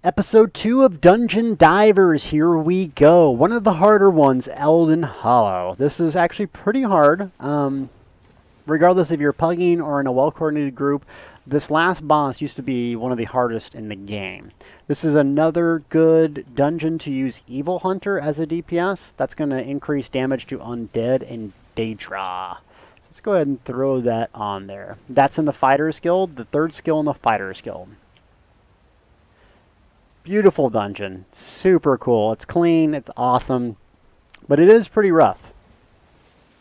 Episode 2 of Dungeon Divers, here we go. One of the harder ones, Elden Hollow. This is actually pretty hard. Regardless if you're pugging or in a well-coordinated group, this last boss used to be one of the hardest in the game. This is another good dungeon to use Evil Hunter as a DPS. That's going to increase damage to Undead and Daedra. Let's go ahead and throw that on there. That's in the Fighter's Guild, the third skill in the Fighter's Guild. Beautiful dungeon, super cool. It's clean, it's awesome, but it is pretty rough.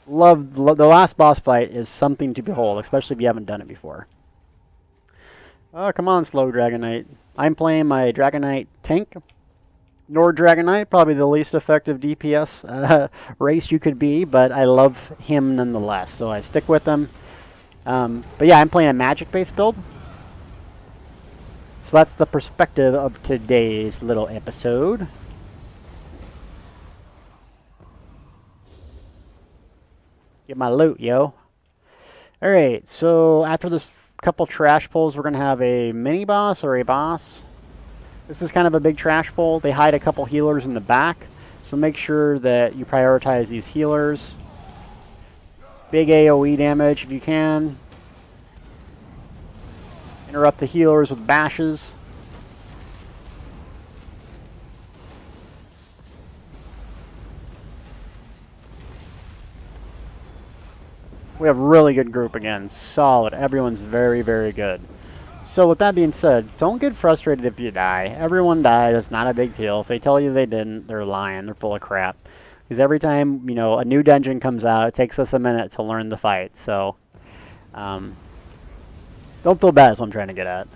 Love the last boss fight is something to behold, especially if you haven't done it before. Oh, come on, slow Dragonknight. I'm playing my Dragonknight tank. Nord Dragonknight, probably the least effective DPS race you could be, but I love him nonetheless, so I stick with him. But yeah, I'm playing a magic-based build. So that's the perspective of today's little episode. Get my loot, yo. Alright, so after this couple trash pulls, we're going to have a mini-boss or a boss. This is kind of a big trash pull. They hide a couple healers in the back, so make sure that you prioritize these healers. Big AoE damage if you can. Interrupt the healers with bashes. We have a really good group again. Solid. Everyone's very, very good. So with that being said, don't get frustrated if you die. Everyone dies. It's not a big deal. If they tell you they didn't, they're lying. They're full of crap. Because every time, you know, a new dungeon comes out, it takes us a minute to learn the fight. So, don't feel bad is what I'm trying to get at.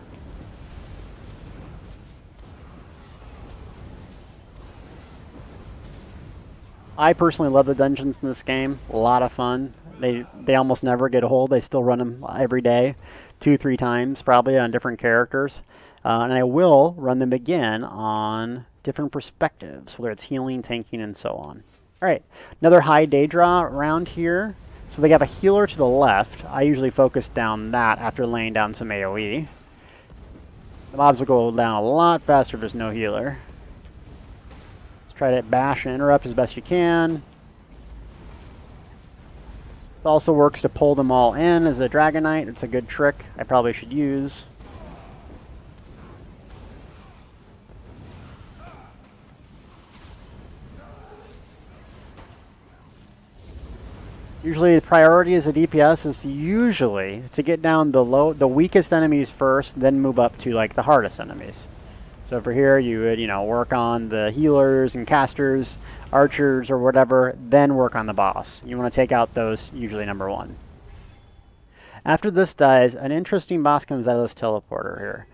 I personally love the dungeons in this game. A lot of fun. They almost never get old. They still run them every day. 2-3 times probably on different characters. And I will run them again on different perspectives, whether it's healing, tanking, and so on. Alright, another high Daedra around here. So they have a healer to the left. I usually focus down that after laying down some AoE. The mobs will go down a lot faster if there's no healer. Let's try to bash and interrupt as best you can. It also works to pull them all in as a Dragonknight. It's a good trick I probably should use. Usually the priority as a DPS is usually to get down the weakest enemies first, then move up to like the hardest enemies. So for here you would, you know, work on the healers and casters, archers or whatever, then work on the boss. You want to take out those, usually number 1. After this dies, an interesting boss comes out of this teleporter here.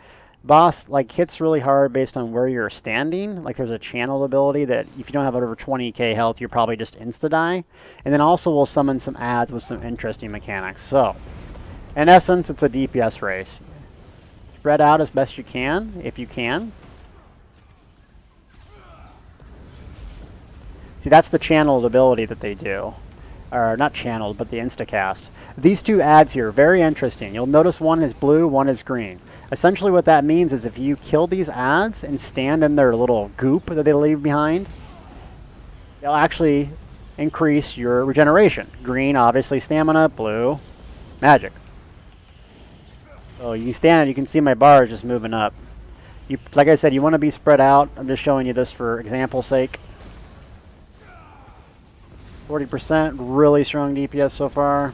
Boss like hits really hard based on where you're standing. Like there's a channel ability that if you don't have over 20k health, you're probably just insta-die. And then also we'll summon some adds with some interesting mechanics. So, in essence, it's a DPS race. Spread out as best you can, if you can. See, that's the channeled ability that they do. Or not channeled, but the instacast. These two adds here, very interesting. You'll notice one is blue, one is green. Essentially what that means is if you kill these adds and stand in their little goop that they leave behind, they'll actually increase your regeneration. Green, obviously stamina, blue, magic. So you stand and you can see my bar is just moving up. Like I said, you want to be spread out. I'm just showing you this for example's sake. 40%, really strong DPS so far.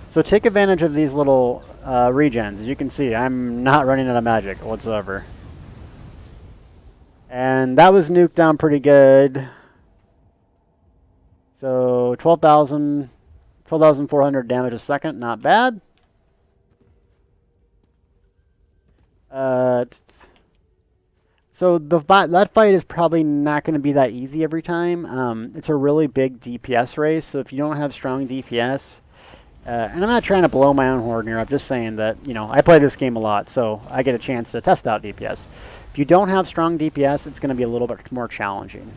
So take advantage of these little regens. As you can see, I'm not running out of magic whatsoever. And that was nuked down pretty good. So 12,400 damage a second, not bad. So that fight is probably not going to be that easy every time. It's a really big DPS race, so if you don't have strong DPS, and I'm not trying to blow my own horn here, I'm just saying that, you know, I play this game a lot, so I get a chance to test out DPS. If you don't have strong DPS, it's going to be a little bit more challenging.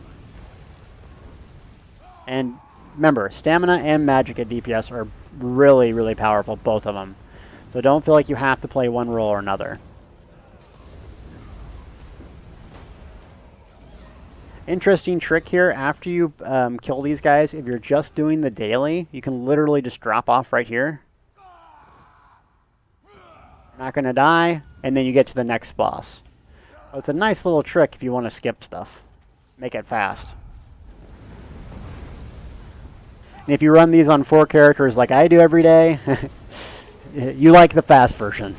And remember, stamina and magic at DPS are really, really powerful, both of them. So don't feel like you have to play one role or another. Interesting trick here, after you kill these guys, if you're just doing the daily, you can literally just drop off right here. You're not going to die, and then you get to the next boss. So it's a nice little trick if you want to skip stuff. Make it fast. And if you run these on 4 characters like I do every day, you like the fast version.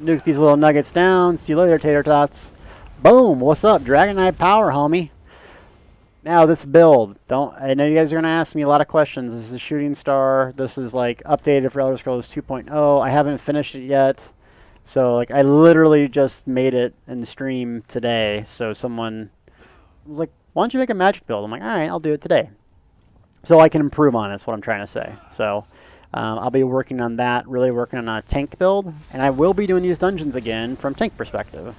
Nuke these little nuggets down. See you later, tater tots. Boom! What's up, Dragonknight power, homie? Now this build, I know you guys are gonna ask me a lot of questions. This is a shooting star. This is like updated for Elder Scrolls 2.0. I haven't finished it yet, so like I literally just made it in the stream today. So someone was like, "Why don't you make a magic build?" I'm like, "All right, I'll do it today." So I can improve on it. Is what I'm trying to say. So. I'll be working on that, really working on a tank build, and I will be doing these dungeons again from tank perspective.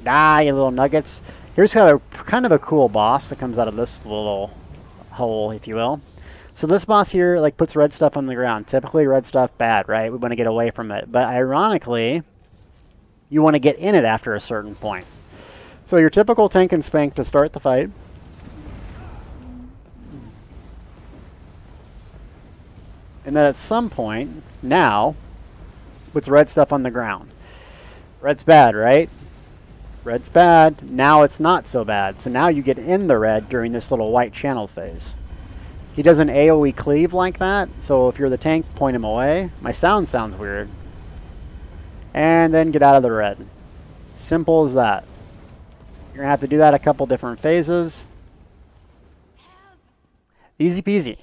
Die, you little nuggets. Here's kind of a cool boss that comes out of this little hole, if you will. So this boss here like puts red stuff on the ground. Typically red stuff bad, right? We want to get away from it. But ironically, you want to get in it after a certain point. So your typical tank and spank to start the fight. And then at some point, now, puts red stuff on the ground. Red's bad, right? Red's bad. Now it's not so bad. So now you get in the red during this little white channel phase. He doesn't AoE cleave like that, so if you're the tank, point him away. My sound sounds weird. And then get out of the red. Simple as that. You're going to have to do that a couple different phases. Easy peasy.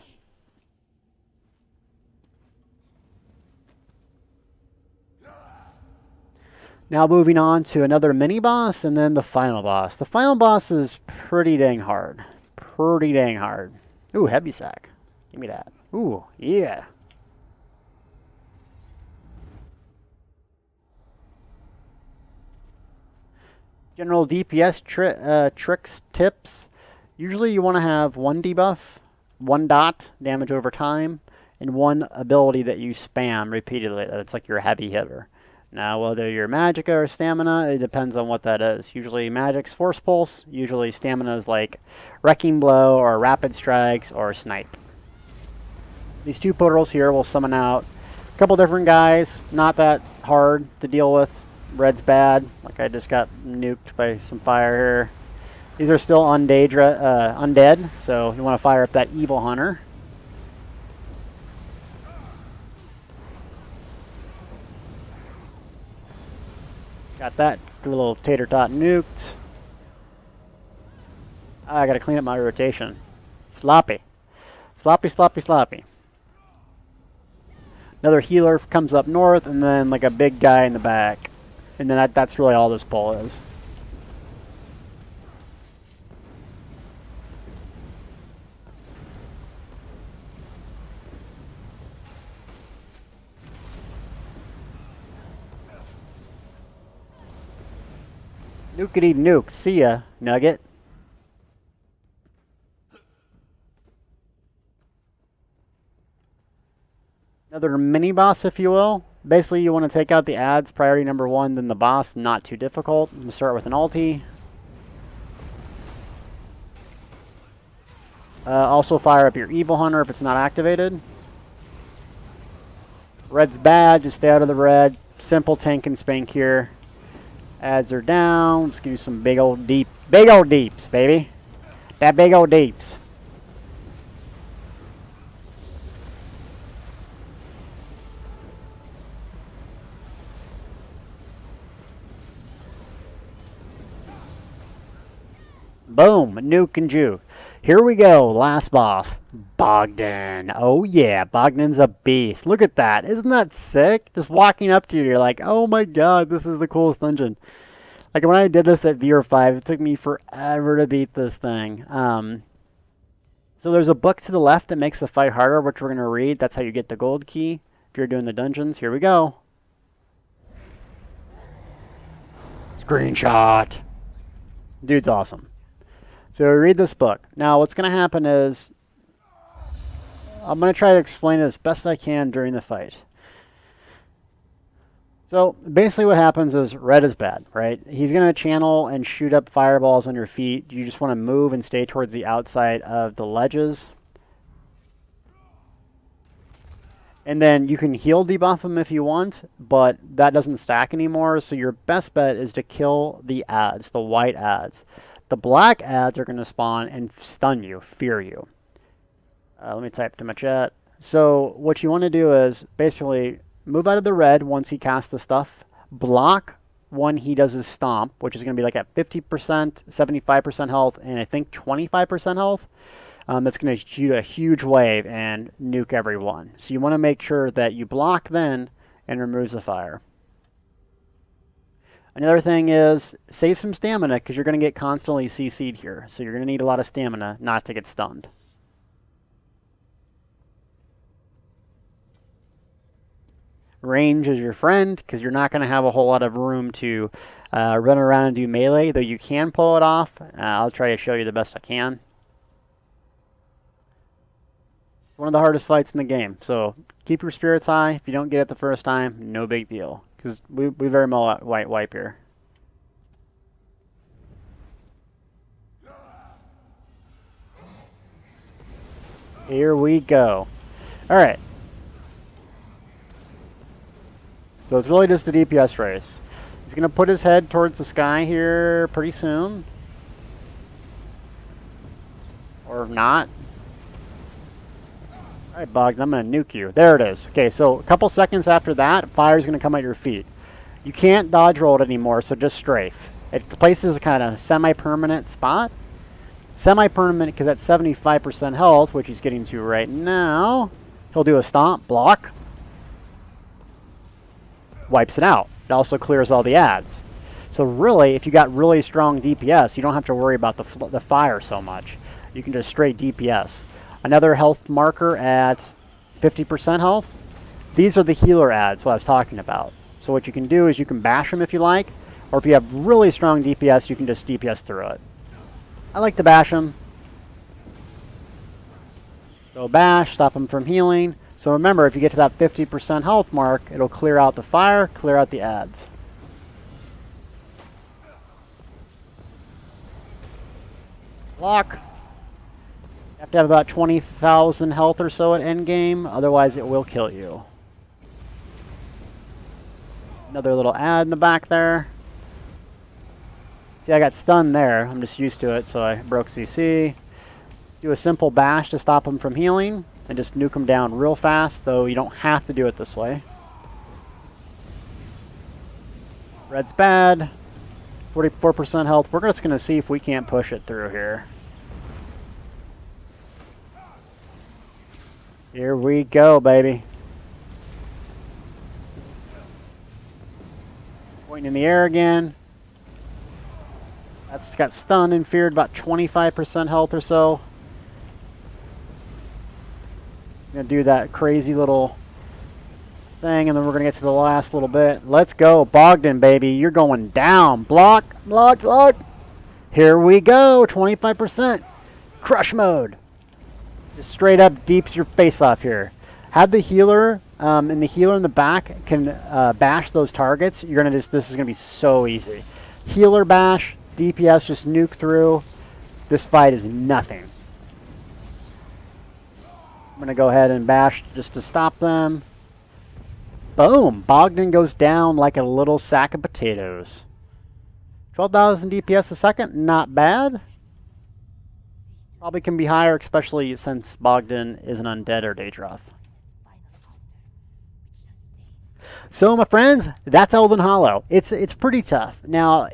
Now moving on to another mini-boss, and then the final boss. The final boss is pretty dang hard. Pretty dang hard. Ooh, heavy sack. Give me that. Ooh, yeah. General DPS tricks, tips. Usually you want to have 1 debuff, 1 dot, damage over time, and 1 ability that you spam repeatedly. That's like your heavy hitter. Now, whether you're Magicka or Stamina, it depends on what that is. Usually Magic's Force Pulse, usually Stamina is like Wrecking Blow or Rapid Strikes or Snipe. These 2 portals here will summon out a couple different guys, not that hard to deal with. Red's bad, like I just got nuked by some fire here. These are still undead, so you want to fire up that Evil Hunter. Got that little tater tot nuked. I gotta clean up my rotation. Sloppy. Sloppy, sloppy, sloppy. Another healer comes up north, and then like a big guy in the back. And then that's really all this pull is. Nukety nuke. See ya, Nugget. Another mini boss, if you will. Basically, you want to take out the ads, priority number 1, then the boss, not too difficult. I'm going to start with an ulti. Also fire up your Evil Hunter if it's not activated. Red's bad, just stay out of the red. Simple tank and spank here. Ads are down. Let's give you some big old deeps, baby. That big old deeps. Boom, nuke and juke. Here we go, last boss, Bogdan. Oh yeah, Bogdan's a beast. Look at that, isn't that sick? Just walking up to you, you're like, oh my god, this is the coolest dungeon. Like when I did this at Viewer 5, it took me forever to beat this thing. So there's a book to the left that makes the fight harder, which we're going to read. That's how you get the gold key if you're doing the dungeons. Here we go. Screenshot. Dude's awesome. So we read this book. Now what's going to happen is I'm going to try to explain it as best I can during the fight. So basically what happens is red is bad, right? He's going to channel and shoot up fireballs on your feet. You just want to move and stay towards the outside of the ledges. And then you can heal debuff him if you want, but that doesn't stack anymore. So your best bet is to kill the ads, the white ads. The black ads are going to spawn and stun you, fear you. Let me type to my chat. So what you want to do is basically move out of the red once he casts the stuff. Block when he does his stomp, which is going to be like at 50%, 75% health, and I think 25% health. That's going to shoot a huge wave and nuke everyone. So you want to make sure that you block then and removes the fire. Another thing is save some stamina because you're going to get constantly CC'd here. So you're going to need a lot of stamina not to get stunned. Range is your friend because you're not going to have a whole lot of room to run around and do melee, though you can pull it off. I'll try to show you the best I can. It's one of the hardest fights in the game, so keep your spirits high. If you don't get it the first time, no big deal, because we very much white wipe here. Here we go. All right. So it's really just a DPS race. He's going to put his head towards the sky here pretty soon. Or not. Alright, Bogdan, I'm going to nuke you. There it is. Okay, so a couple seconds after that, fire's going to come at your feet. You can't dodge roll it anymore, so just strafe. It places a kind of semi-permanent spot. Semi-permanent because at 75% health, which he's getting to right now, he'll do a stomp, block. Wipes it out. It also clears all the ads. So really, if you got really strong DPS, you don't have to worry about the fire so much. You can just straight DPS. Another health marker at 50% health. These are the healer ads, what I was talking about. So what you can do is you can bash them if you like, or if you have really strong DPS, you can just DPS through it. I like to bash them. So bash, stop them from healing. So remember, if you get to that 50% health mark, it'll clear out the fire, clear out the ads. Block. You have to have about 20,000 health or so at endgame, otherwise it will kill you. Another little ad in the back there. See, I got stunned there. I'm just used to it, so I broke CC. Do a simple bash to stop him from healing. And just nuke them down real fast, though you don't have to do it this way. Red's bad. 44% health. We're just going to see if we can't push it through here. Here we go, baby. Pointing in the air again. That's got stunned and feared, about 25% health or so. Gonna do that crazy little thing, and then we're gonna get to the last little bit. Let's go, Bogdan, baby. You're going down. Block, block, block. Here we go. 25%. Crush mode. Just straight up deeps your face off here. Have the healer, and the healer in the back can bash those targets. You're gonna just. This is gonna be so easy. Healer bash, DPS just nuke through. This fight is nothing. I'm going to go ahead and bash just to stop them. Boom! Bogdan goes down like a little sack of potatoes. 12,000 DPS a second, not bad. Probably can be higher, especially since Bogdan is an undead or Daedroth. So, my friends, that's Elden Hollow. It's pretty tough. Now,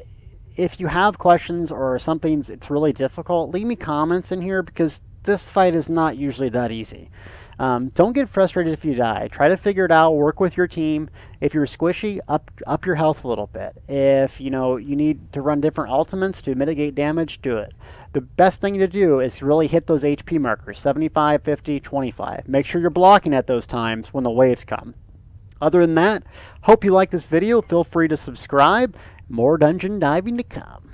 if you have questions or something it's really difficult, leave me comments in here because this fight is not usually that easy. Don't get frustrated if you die. Try to figure it out. Work with your team. If you're squishy, up your health a little bit. If you need to run different ultimates to mitigate damage, do it. The best thing to do is really hit those HP markers, 75, 50, 25. Make sure you're blocking at those times when the waves come. Other than that, hope you like this video. Feel free to subscribe. More dungeon diving to come.